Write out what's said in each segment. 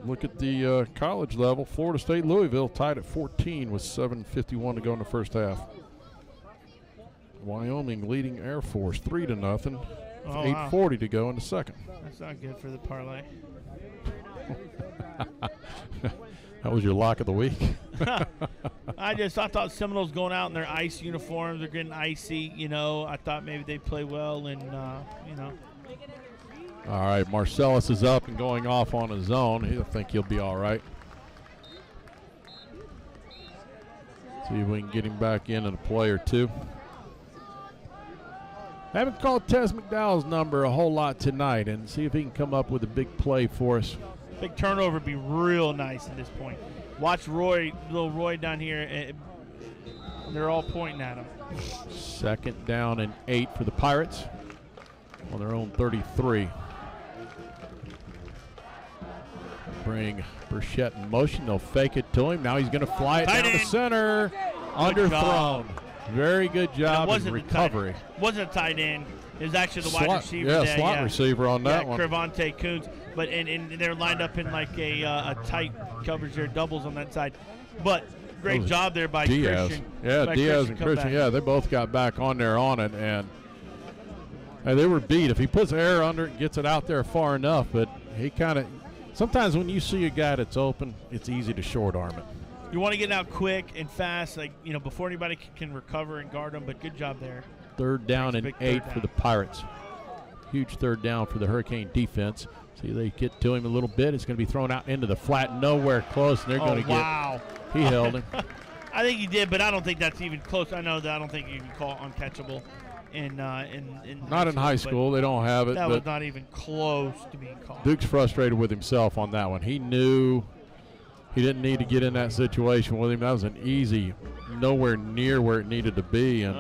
look at the college level. Florida State Louisville tied at 14 with 7:51 to go in the first half. Wyoming leading Air Force 3-0. 8:40 to go in the second. That's not good for the parlay. That was your lock of the week. I thought Seminoles going out in their ice uniforms, they're getting icy. I thought maybe they'd play well, and All right, Marcellus is up and going off on his own. I think he'll be all right. See if we can get him back in a play or two. Haven't called Tez McDowell's number a whole lot tonight, and see if he can come up with a big play for us. Big turnover would be real nice at this point. Watch little Roy down here. And they're all pointing at him. 2nd down and 8 for the Pirates on their own 33. Bring Burchett in motion. They'll fake it to him. Now he's going to fly it down the center. Underthrown. Very good job in recovery. Wasn't a tight end. It was actually the wide receiver. Yeah, slot receiver on that one. Crevante Coons. But and they're lined up in like a tight coverage there, doubles on that side. But great job there by Diaz. Christian. Yeah, Diaz and Christian. Yeah, they both got back on there on it, and they were beat. If he puts air under it, gets it out there far enough, but he kind of – sometimes when you see a guy that's open, it's easy to short arm it. You want to get out quick and fast, before anybody can recover and guard them, but good job there. 3rd down and 8 for the Pirates. Huge 3rd down for the Hurricane defense. See, they get to him a little bit. It's going to be thrown out into the flat, nowhere close, and they're going to get – he held him. I think he did, but I don't think that's even close. I know that I don't think you can call it uncatchable. Not in high school. They don't have it. That was not even close to being called. Duke's frustrated with himself on that one. He knew he didn't need to get in that situation with him. That was an easy, nowhere near where it needed to be. And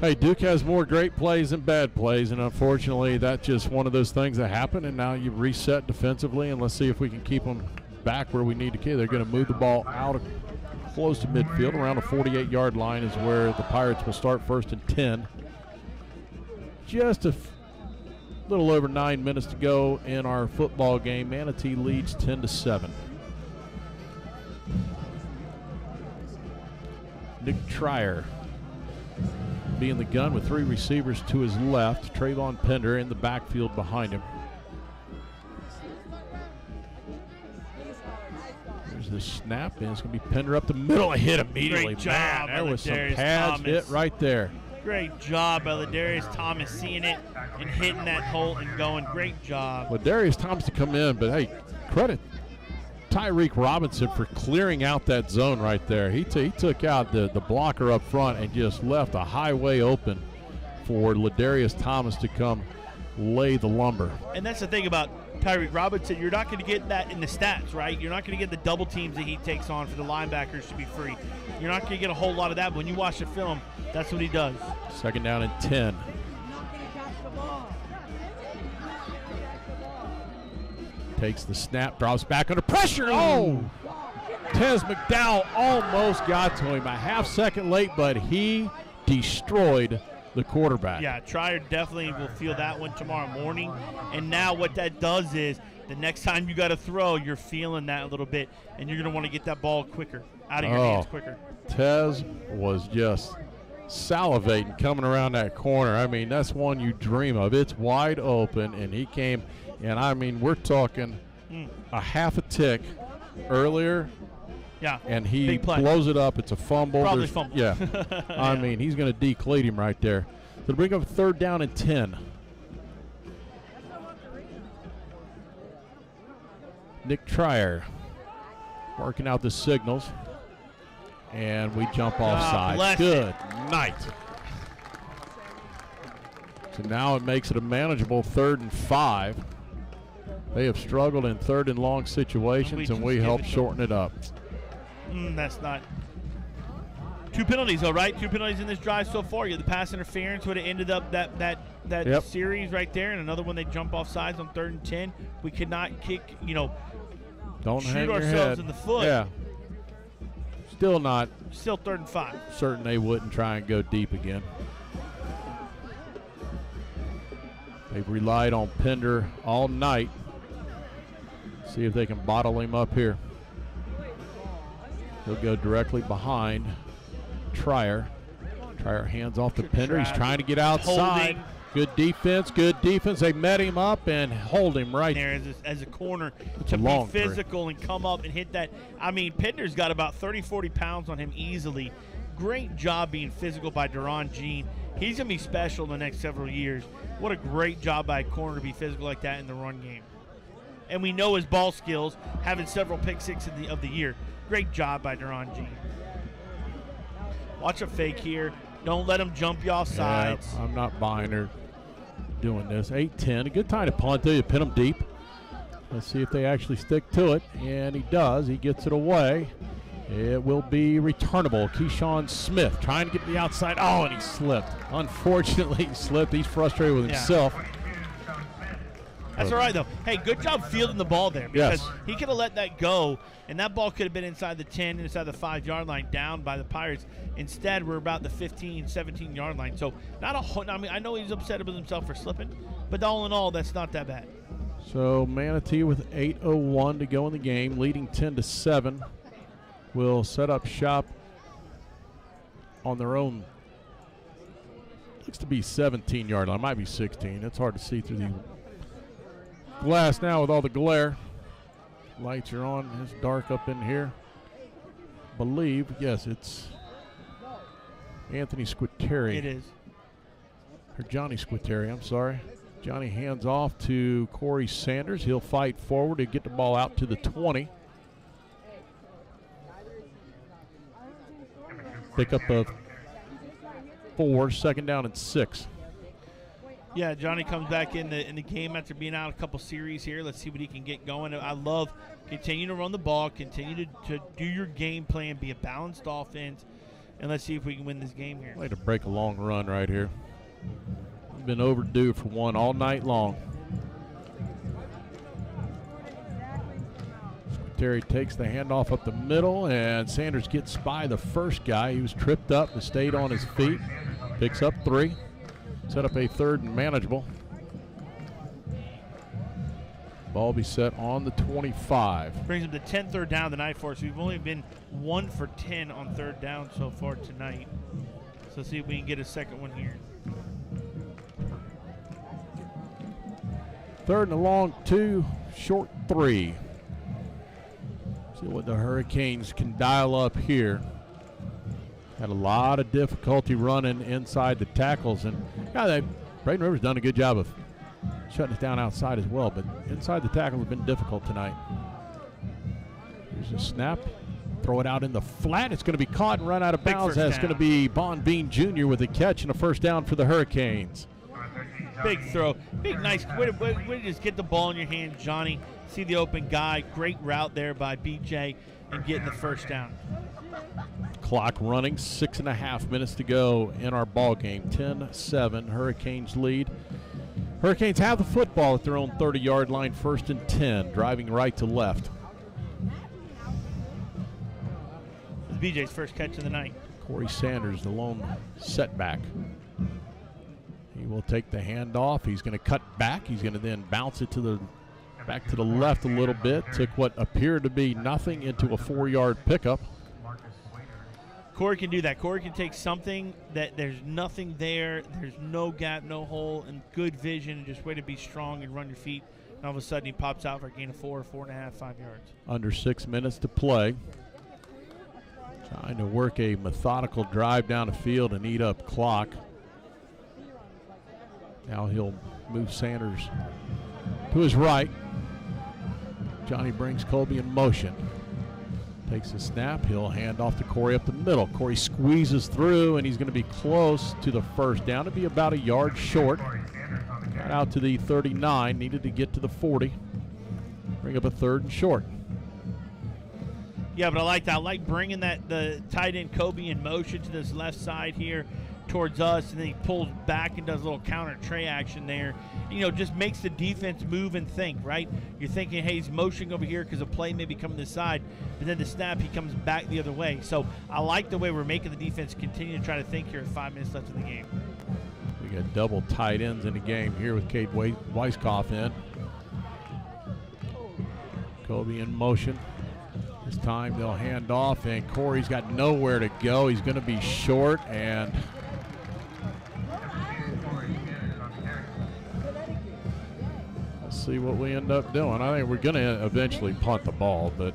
hey, Duke has more great plays than bad plays, and unfortunately that's just one of those things that happen, and now you reset defensively, and let's see if we can keep them back where we need to keep. They're going to move the ball out close to midfield. Around the 48-yard line is where the Pirates will start 1st and 10. Just a little over 9 minutes to go in our football game. Manatee leads 10-7. Nick Trier being the gun with 3 receivers to his left. Trayvon Pender in the backfield behind him. There's the snap, and it's going to be Pender up the middle. A hit immediately. Great job. Man, there was some pads hit right there. Great job by Ladarius Thomas seeing it and hitting that hole and going. Great job. Ladarius Thomas to come in, but hey, credit Tyreek Robinson for clearing out that zone right there. He took out the blocker up front and just left a highway open for Ladarius Thomas to come lay the lumber. And that's the thing about Tyreek Robinson. You're not going to get that in the stats, right? You're not going to get the double teams that he takes on for the linebackers to be free. You're not going to get a whole lot of that. But when you watch the film, that's what he does. 2nd down and 10. Takes the snap, drops back under pressure. Oh! Tez McDowell almost got to him. A half second late, but he destroyed the quarterback. Yeah, Trier definitely will feel that one tomorrow morning. And now what that does is the next time you got to throw, you're feeling that a little bit, and you're going to want to get that ball quicker, out of your hands quicker. Tez was just salivating coming around that corner. I mean, that's one you dream of. It's wide open, and he came, and I mean, we're talking a half a tick earlier. Yeah, and he blows it up. It's a fumble. Probably fumble. Yeah. I mean, he's going to decleat him right there. So bring up 3rd down and 10. Nick Trier working out the signals. And we jump offside. Good night. So now it makes it a manageable 3rd and 5. They have struggled in 3rd and long situations, and we help shorten it up. That's not. 2 penalties, though, right? 2 penalties in this drive so far. You have the pass interference would have ended up that series right there, and another one they jump off sides on 3rd and 10. We could not kick, don't shoot ourselves in the foot. Yeah. Still 3rd and 5. Certain they wouldn't try and go deep again. They've relied on Pender all night. See if they can bottle him up here. He'll go directly behind Trier. Trier hands off to Pender. He's trying to get outside. Good defense, good defense. They met him up and hold him right there as a corner to be physical and come up and hit that. I mean, Pender's got about 30, 40 pounds on him easily. Great job being physical by Deron Jean. He's going to be special in the next several years. What a great job by a corner to be physical like that in the run game. And we know his ball skills, having several pick six of the year. Great job by Deron Jean. Watch a fake here. Don't let him jump you off sides. Yeah, I'm not buying her doing this. 8-10. A good time to punt there. You pin them deep. Let's see if they actually stick to it. And he does. He gets it away. It will be returnable. Keyshawn Smith trying to get the outside. Oh, and he slipped. Unfortunately, he slipped. He's frustrated with himself. That's all right, though. Hey, good job fielding the ball there because he could have let that go, and that ball could have been inside the 10, inside the 5-yard line, down by the Pirates. Instead, we're about the 15, 17-yard line. So, I mean, I know he's upset with himself for slipping, but all in all, that's not that bad. So, Manatee with 8:01 to go in the game, leading 10-7. Will set up shop on their own. Looks to be 17-yard line. Might be 16. It's hard to see through the glass now with all the glare. Lights are on. It's dark up in here. Believe, yes, it's Anthony Squitieri. It is. Or Johnny Squitieri, I'm sorry. Johnny hands off to Corey Sanders. He'll fight forward to get the ball out to the 20. Pick up a 4, second down and 6. Yeah, Johnny comes back in the game after being out a couple series here. Let's see what he can get going. I love continue to run the ball, continue to do your game plan, be a balanced offense, and let's see if we can win this game here. Way to break a long run right here. We've been overdue for one all night long. Terry takes the handoff up the middle, and Sanders gets by the first guy. He was tripped up and stayed on his feet. Picks up 3. Set up a 3rd and manageable. Ball be set on the 25. Brings him to 10 third down tonight for us. We've only been 1 for 10 on 3rd down so far tonight. So let's see if we can get a second one here. 3rd and a long 2, short 3. See what the Hurricanes can dial up here. Had a lot of difficulty running inside the tackles, and Braden Rivers done a good job of shutting it down outside as well, but inside the tackles have been difficult tonight. Here's a snap. Throw it out in the flat. It's going to be caught and run out of bounds. That's going to be Bon Bean Jr. with a catch and a first down for the Hurricanes. Big throw. Big, nice. Way to just get the ball in your hand, Johnny. See the open guy. Great route there by BJ and getting the first down. Clock running, 6.5 minutes to go in our ball game. 10-7, Hurricanes lead. Hurricanes have the football at their own 30-yard line, 1st and 10, driving right to left. It's BJ's first catch of the night. Corey Sanders, the lone setback. He will take the handoff. He's going to cut back. He's going to then bounce it back to the left a little bit. Took what appeared to be nothing into a 4-yard pickup. Corey can do that. Corey can take something that there's nothing there, there's no gap, no hole, and good vision, and just way to be strong and run your feet. And all of a sudden he pops out for a gain of 4, 4.5, 5 yards. Under 6 minutes to play. Trying to work a methodical drive down the field and eat up clock. Now he'll move Sanders to his right. Johnny brings Colby in motion. Takes a snap. He'll hand off to Corey up the middle. Corey squeezes through, and he's going to be close to the first down. To be about a yard short. Got out to the 39. Needed to get to the 40. Bring up a 3rd and short. Yeah, but I like that. I like bringing the tight end Kobe in motion to this left side here towards us, and then he pulls back and does a little counter tray action there. Just makes the defense move and think, right? You're thinking, hey, he's motioning over here because a play may be coming this side, but then the snap, he comes back the other way. So I like the way we're making the defense continue to try to think here with 5 minutes left in the game. We got double tight ends in the game here with Cade Weiskopf in. Kobe in motion. This time they'll hand off, and Corey's got nowhere to go. He's going to be short, and we'll see what we end up doing. I think we're going to eventually punt the ball, but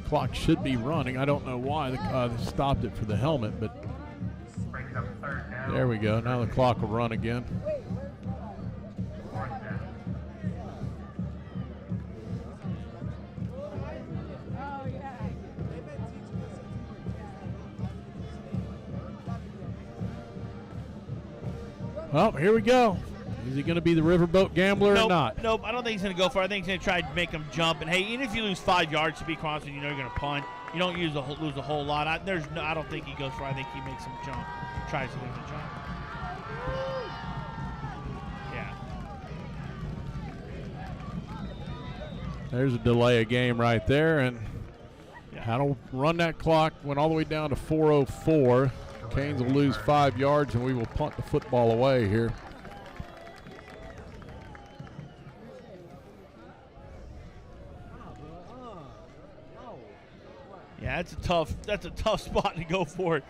clock should be running. I don't know why they stopped it for the helmet, but there we go. Now the clock will run again. Well, here we go. Is he going to be the riverboat gambler or not? Nope, I don't think he's going to go for it. I think he's going to try to make him jump. And, hey, even if you lose 5 yards, to be constant, you know you're going to punt. You don't lose a whole lot. I don't think he goes for it. I think he makes him jump, tries to make him jump. Yeah. There's a delay of game right there. And how to run that clock went all the way down to 4:04. Canes will lose 5 yards, and we will punt the football away here. Yeah, that's a tough spot to go for it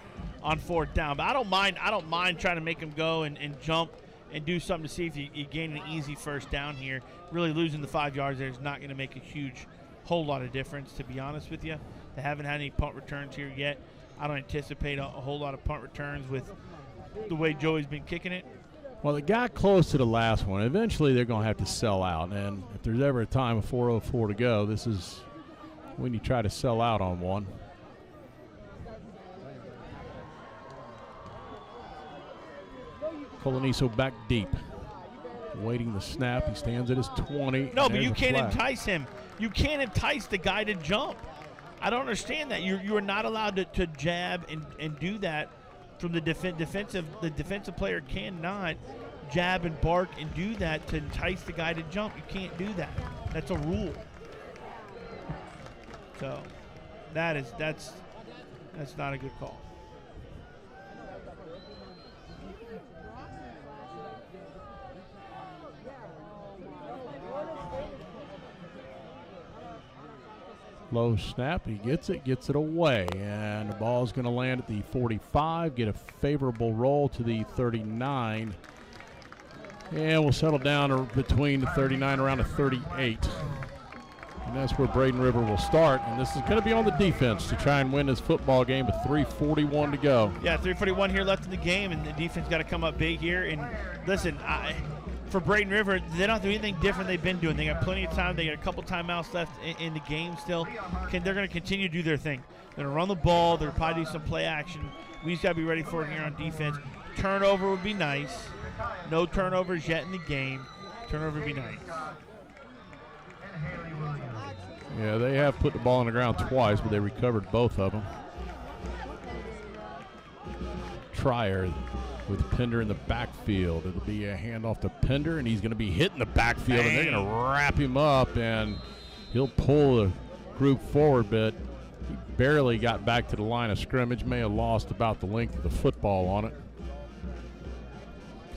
on 4th down. But I don't mind trying to make him go and jump and do something to see if you gain an easy 1st down here. Really losing the 5 yards there is not going to make a whole lot of difference, to be honest with you. They haven't had any punt returns here yet. I don't anticipate a whole lot of punt returns with the way Joey's been kicking it. Well, they got close to the last one. Eventually, they're going to have to sell out. And if there's ever a time of 4:04 to go, this is when you try to sell out on one. Coloniso back deep. Waiting the snap. He stands at his 20. No, but you can't entice him. You can't entice the guy to jump. I don't understand that. You are not allowed to jab and do that from the defensive. The defensive player cannot jab and bark and do that to entice the guy to jump. You can't do that. That's a rule. So that's not a good call. Low snap, he gets it away, and the ball's going to land at the 45, get a favorable roll to the 39, and we'll settle down between the 39 around the 38. And that's where Braden River will start, and this is going to be on the defense to try and win this football game with 3:41 to go. Yeah, 3:41 here left in the game, and the defense got to come up big here. And listen, for Braden River, they don't do anything different they've been doing. They got plenty of time. They got a couple timeouts left in the game still. They're going to continue to do their thing. They're going to run the ball. They're probably do some play action. We just got to be ready for it here on defense. Turnover would be nice. No turnovers yet in the game. Turnover would be nice. Yeah, they have put the ball on the ground twice, but they recovered both of them. Trier with Pender in the backfield. It'll be a handoff to Pender, and he's going to be hitting the backfield, and they're going to wrap him up, and he'll pull the group forward, but he barely got back to the line of scrimmage. May have lost about the length of the football on it.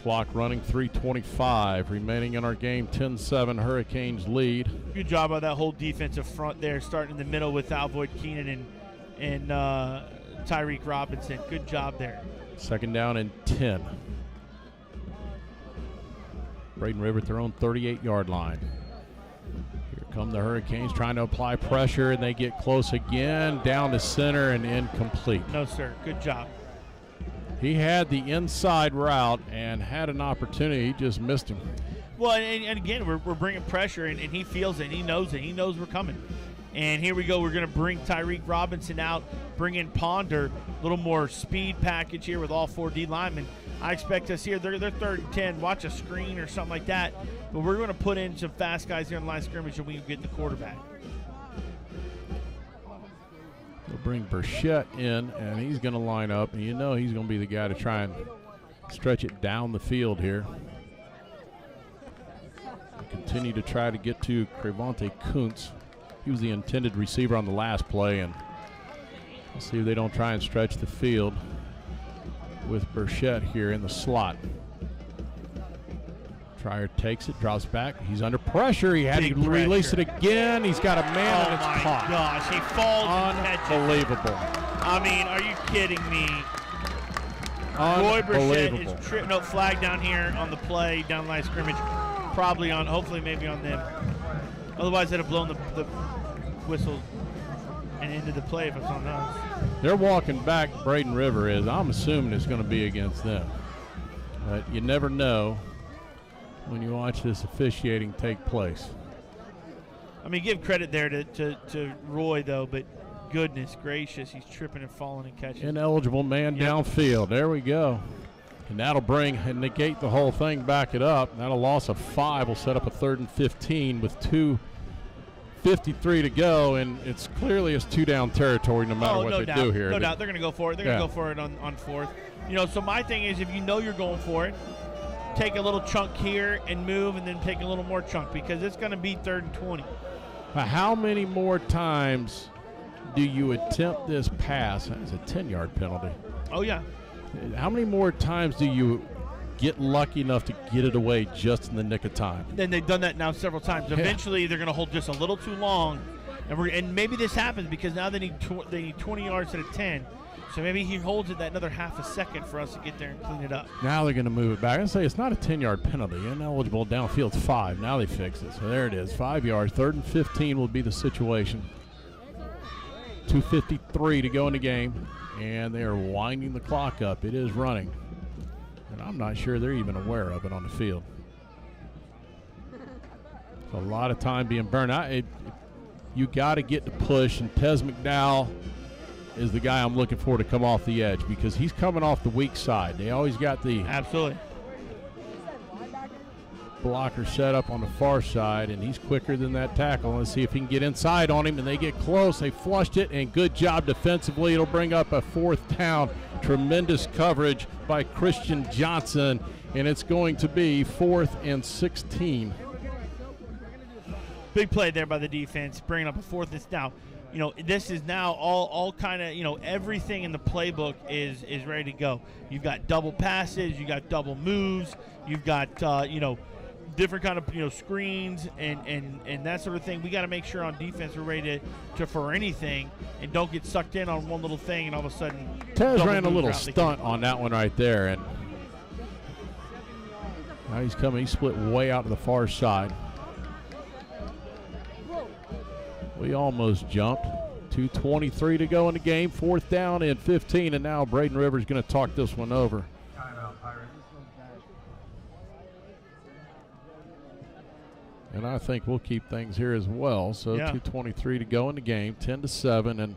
Clock running, 3:25 remaining in our game. 10-7 Hurricanes lead. Good job by that whole defensive front there, starting in the middle with Alvoid Keenan and Tyreek Robinson. Good job there. 2nd down and 10. Braden River at their own 38-yard line. Here come the Hurricanes trying to apply pressure, and they get close again, down to center and incomplete. No, sir. Good job. He had the inside route and had an opportunity. He just missed him. Well, and again, we're bringing pressure, and he feels it. He knows it. He knows we're coming. And here we go. We're going to bring Tyreek Robinson out, bring in Ponder, a little more speed package here with all 4 D linemen. I expect us here, they're 3rd and 10, watch a screen or something like that. But we're going to put in some fast guys here in the line of scrimmage and we can get the quarterback. They'll bring Burchett in, and he's going to line up. And you know he's going to be the guy to try and stretch it down the field here. Continue to try to get to Crevante Kuntz. He was the intended receiver on the last play, and we'll see if they don't try and stretch the field with Burchett here in the slot. Trier takes it, drops back. He's under pressure. He had Big to release pressure. it again. He's got a man and it's my caught. gosh, he falls and catches it. Unbelievable. I mean, are you kidding me? Roy Burchett is flag down here on the play, down line of scrimmage. Probably on, hopefully maybe on them. Otherwise, they'd have blown the whistle and ended the play if it's on us. They're walking back, Braden River is. I'm assuming it's going to be against them. But you never know when you watch this officiating take place. I mean, give credit there to Roy, though, but goodness gracious, he's tripping and falling and catching. Ineligible man downfield. There we go. And that'll bring and negate the whole thing, back it up. That'll loss of 5 will set up a 3rd and 15 with 2:53 to go, and it's clearly it's 2-down territory no matter what they do here. No doubt. They're going to go for it. They're going to go for it on 4th. You know, so my thing is, if you know you're going for it, take a little chunk here and move, and then take a little more chunk, because it's going to be 3rd and 20. How many more times do you attempt this pass? That's a 10-yard penalty. Oh, yeah. How many more times do you get lucky enough to get it away just in the nick of time? And they've done that now several times. Eventually, they're going to hold just a little too long, and maybe this happens because now they need 20 yards at a 10. So maybe he holds it that another half a second for us to get there and clean it up. Now they're going to move it back. I say it's not a 10-yard penalty. Ineligible downfield's 5. Now they fix it. So there it is, 5 yards. 3rd and 15 will be the situation. 2:53 to go in the game, and they are winding the clock up. It is running, and I'm not sure they're even aware of it on the field. It's a lot of time being burned. You got to get the push, and Tez McDowell is the guy I'm looking for to come off the edge, because he's coming off the weak side. They always got the blocker set up on the far side, and he's quicker than that tackle. Let's see if he can get inside on him, and they get close. They flushed it, and good job defensively. It'll bring up a 4th down. Tremendous coverage by Christian Johnson, and it's going to be 4th and 16. Big play there by the defense, bringing up a 4th. It's now, you know, this is now all kind of, you know, everything in the playbook is ready to go. You've got double passes, you got double moves, you've got you know, different kind of, you know, screens and that sort of thing. We got to make sure on defense we're ready to for anything and don't get sucked in on one little thing and all of a sudden. Tez ran a little stunt on that one right there, and now he's coming. He split way out to the far side. We almost jumped. 2:23 to go in the game. 4th down and 15, and now Braden Rivers going to talk this one over. And I think we'll keep things here as well. So 2:23 to go in the game, 10-7, and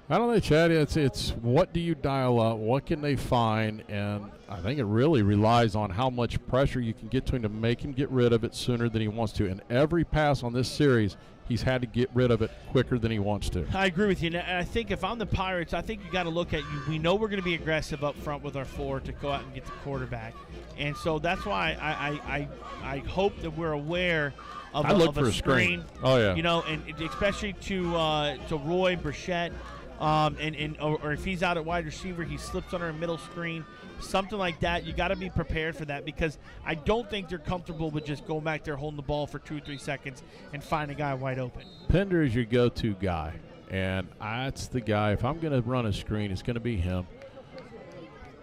I don't know, Chad. It's what do you dial up? What can they find? And I think it really relies on how much pressure you can get to him to make him get rid of it sooner than he wants to. And every pass on this series, he's had to get rid of it quicker than he wants to. I agree with you. And I think if I'm the Pirates, I think you got to look at you. We know we're going to be aggressive up front with our 4 to go out and get the quarterback. And so that's why I hope that we're aware of a screen. Oh, yeah. You know, and especially to Roy Burchett. Or if he's out at wide receiver, he slips under a middle screen, something like that. You got to be prepared for that, because I don't think they're comfortable with just going back there holding the ball for 2 or 3 seconds and find a guy wide open. Pender is your go-to guy, and that's the guy. If I'm going to run a screen, it's going to be him.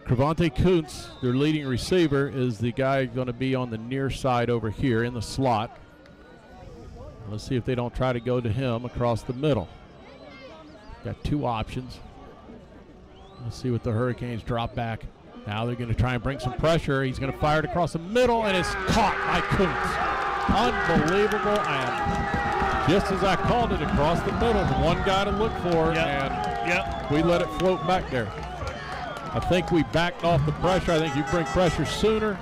Cravante Kuntz, their leading receiver, is the guy going to be on the near side over here in the slot. Let's see if they don't try to go to him across the middle. Got 2 options. Let's see what the Hurricanes drop back. Now they're going to try and bring some pressure. He's going to fire it across the middle, and it's caught by Kuntz. Unbelievable, and just as I called it, across the middle, the one guy to look for, and we let it float back there. I think we backed off the pressure. I think you bring pressure sooner.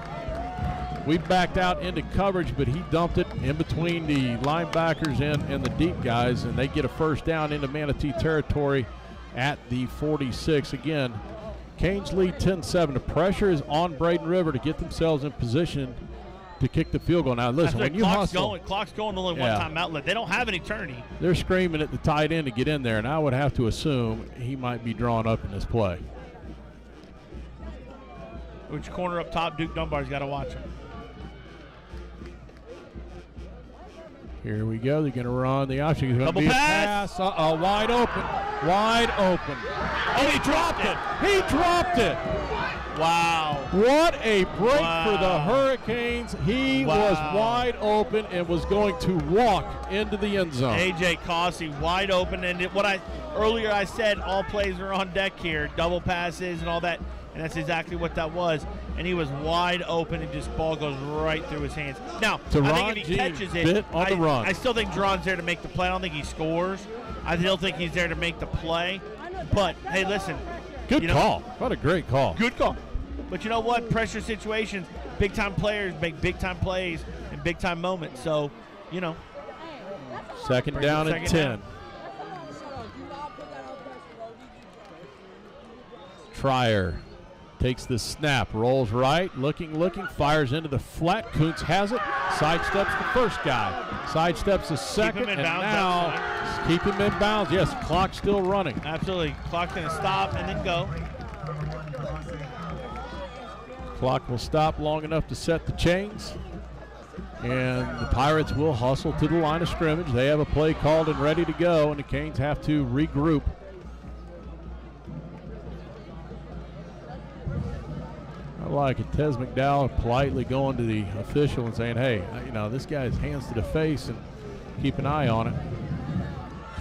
We backed out into coverage, but he dumped it in between the linebackers and the deep guys, and they get a 1st down into Manatee territory at the 46. Again, Canes lead 10-7. The pressure is on Braden River to get themselves in position to kick the field goal. Now, listen, when you hustle. Clock's going, only one time outlet. They don't have an eternity. They're screaming at the tight end to get in there, and I would have to assume he might be drawn up in this play. Which corner up top, Duke Dunbar's got to watch him. Here we go. They're going to run the option. It's going to Double be pass. a pass. Uh-oh, wide open. Wide open. Oh, he dropped it. He dropped it. Wow. What a break for the Hurricanes. He was wide open and was going to walk into the end zone. A.J. Cossey wide open. And earlier I said all plays are on deck here, double passes and all that. And that's exactly what that was. And he was wide open, and just ball goes right through his hands. Now, I think if he catches it, I still think Duran's there to make the play. I don't think he scores. I still think he's there to make the play. But, hey, listen. Good call. What a great call. Good call. But you know what? Pressure situations, big-time players make big-time plays in big-time moments. So, you know. Second down and 10. Trier takes the snap, rolls right, looking, fires into the flat. Kuntz has it, sidesteps the first guy, sidesteps the second, and now keep him in bounds. Yes, clock still running. Absolutely. Clock's going to stop and then go. Clock will stop long enough to set the chains. And the Pirates will hustle to the line of scrimmage. They have a play called and ready to go, and the Canes have to regroup. I like it. Tez McDowell politely going to the official and saying, hey, this guy's hands to the face and keep an eye on it.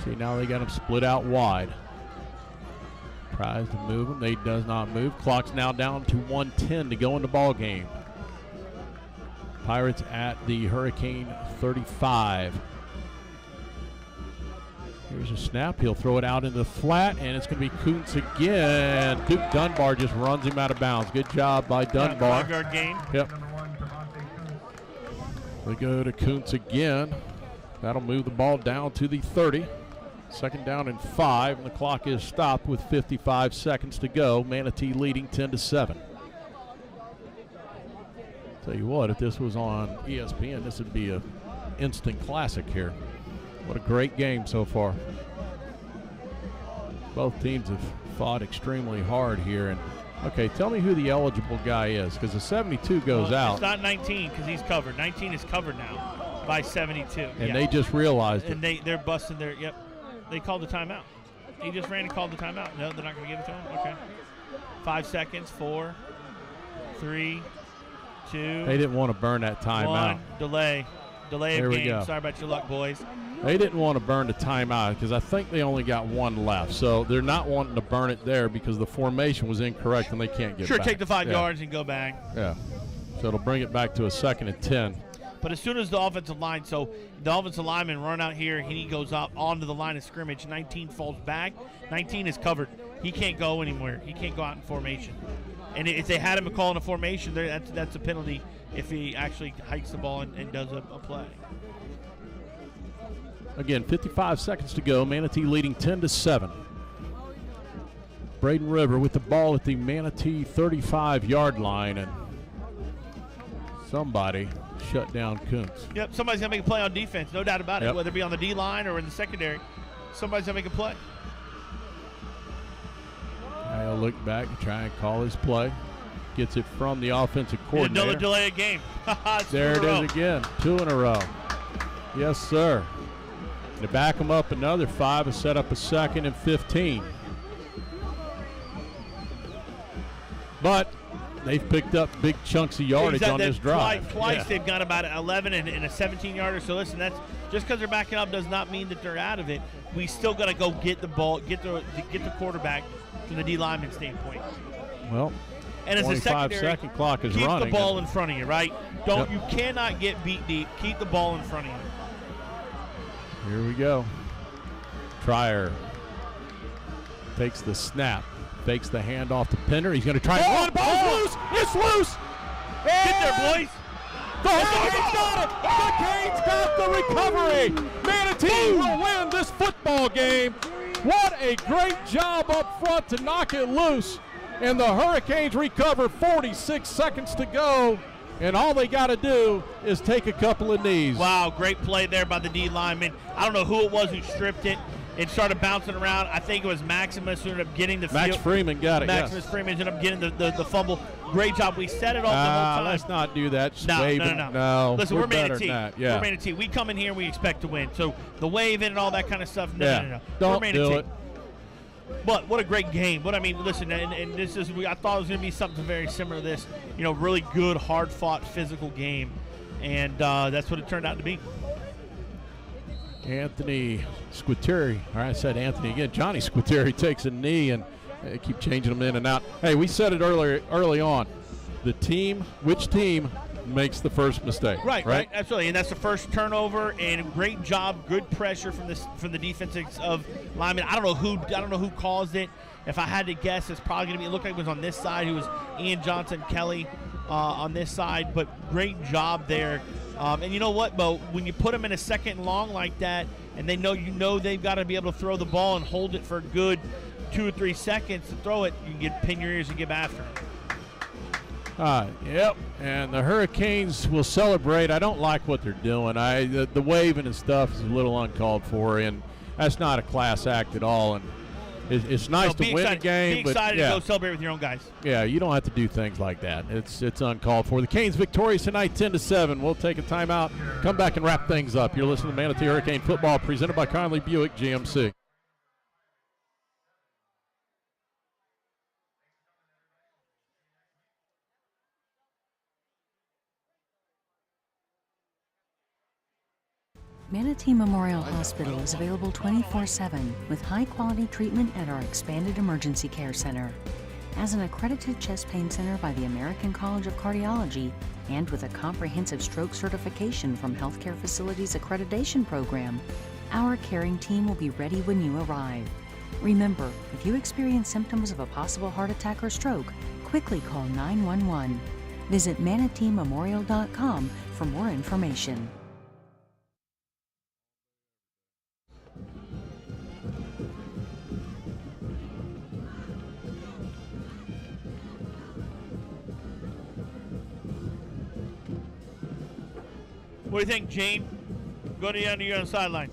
See, now they got him split out wide. Tries to move him. He does not move. Clock's now down to 1:10 to go in the ball game. Pirates at the Hurricane 35. Here's a snap. He'll throw it out into the flat, and it's going to be Kuntz again. Duke Dunbar just runs him out of bounds. Good job by Dunbar. 5-yard gain. Yep. We go to Kuntz again. That'll move the ball down to the 30. Second down and 5, and the clock is stopped with 55 seconds to go. Manatee leading 10-7. Tell you what, if this was on ESPN, this would be an instant classic here. What a great game so far. Both teams have fought extremely hard here. And okay, tell me who the eligible guy is, because the 72 goes out. It's not 19 because he's covered. 19 is covered now by 72. And they just realized it. And they're busting their, yep. They called the timeout. He just ran and called the timeout. No, they're not going to give it to him? Okay. 5 seconds. 4, 3, 2. They didn't want to burn that timeout. 1. Delay of game. Sorry about your luck, boys. They didn't want to burn the timeout because I think they only got 1 left. So they're not wanting to burn it there because the formation was incorrect and they can't get back. Take the 5 yards and go back. Yeah. So it'll bring it back to a 2nd and 10. But as soon as the offensive line, so the offensive lineman run out here, he goes up onto the line of scrimmage. 19 falls back. 19 is covered. He can't go anywhere. He can't go out in formation. And if they had him call in a formation, that's a penalty if he actually hikes the ball and does a play. Again, 55 seconds to go. Manatee leading 10-7. Braden River with the ball at the Manatee 35-yard line, and somebody shut down Kuntz. Yep, somebody's going to make a play on defense, no doubt about it, yep. Whether it be on the D-line or in the secondary. Somebody's going to make a play. He'll look back and try and call his play. Gets it from the offensive coordinator. Another delay of game. There it is again, 2 in a row. Yes, sir. To back them up another 5 to set up a 2nd and 15. But they've picked up big chunks of yardage on this drive. Twice they've got about 11 and a 17-yarder. So listen, that's just because they're backing up does not mean that they're out of it. We still got to go get the ball, get the quarterback from the D lineman standpoint. Well, and as a secondary, 25-second clock is keep running. Keep the ball in front of you, right? You cannot get beat deep. Keep the ball in front of you. Here we go. Trier takes the snap, fakes the handoff to Pender. He's going to try and run. Ball's loose. It's loose. Get there, boys. The Hurricanes got it. The Canes got the recovery. Manatee will win this football game. What a great job up front to knock it loose. And the Hurricanes recover. 46 seconds to go. And all they got to do is take a couple of knees. Wow, great play there by the D lineman. I don't know who it was who stripped it. It started bouncing around. I think it was Maximus who ended up getting the field. Max Freeman got it, Maximus Freeman ended up getting the fumble. great job. We set it off the whole time. Let's not do that. No. Listen, we're better Manatee. than that. Yeah. We're Manatee. We come in here and we expect to win. So the waving and all that kind of stuff, no. Don't we're Manatee. do it. But what a great game. But I mean, listen, and this is, I thought it was going to be something very similar to this. Really good, hard-fought, physical game. And that's what it turned out to be. Anthony Squitieri. All right, I said Anthony again. Johnny Squitieri takes a knee, and they keep changing them in and out. Hey, we said it early on. Which team makes the first mistake? Right, absolutely. And that's the first turnover. And great job, good pressure from the defense of linemen. I don't know who caused it. If I had to guess, it's probably going to be. It looked like it was on this side. It was Ian Johnson Kelly on this side. But great job there. And you know what, Bo? When you put them in a second and long like that, and they know they've got to be able to throw the ball and hold it for a good 2 or 3 seconds to throw it, you can pin your ears and get after them. Yep. And the Hurricanes will celebrate. I don't like what they're doing. The waving and stuff is a little uncalled for, and that's not a class act at all. And it's nice to win the game. Be excited but, to go celebrate with your own guys. Yeah, you don't have to do things like that. It's uncalled for. The Canes victorious tonight, 10-7. We'll take a timeout, come back and wrap things up. You're listening to Manatee Hurricane Football, presented by Conley Buick GMC. Manatee Memorial Hospital is available 24/7 with high-quality treatment at our expanded emergency care center. As an accredited chest pain center by the American College of Cardiology and with a comprehensive stroke certification from Healthcare Facilities Accreditation Program, our caring team will be ready when you arrive. Remember, if you experience symptoms of a possible heart attack or stroke, quickly call 911. Visit manateememorial.com for more information. What do you think, Gene? Go to you on the sideline.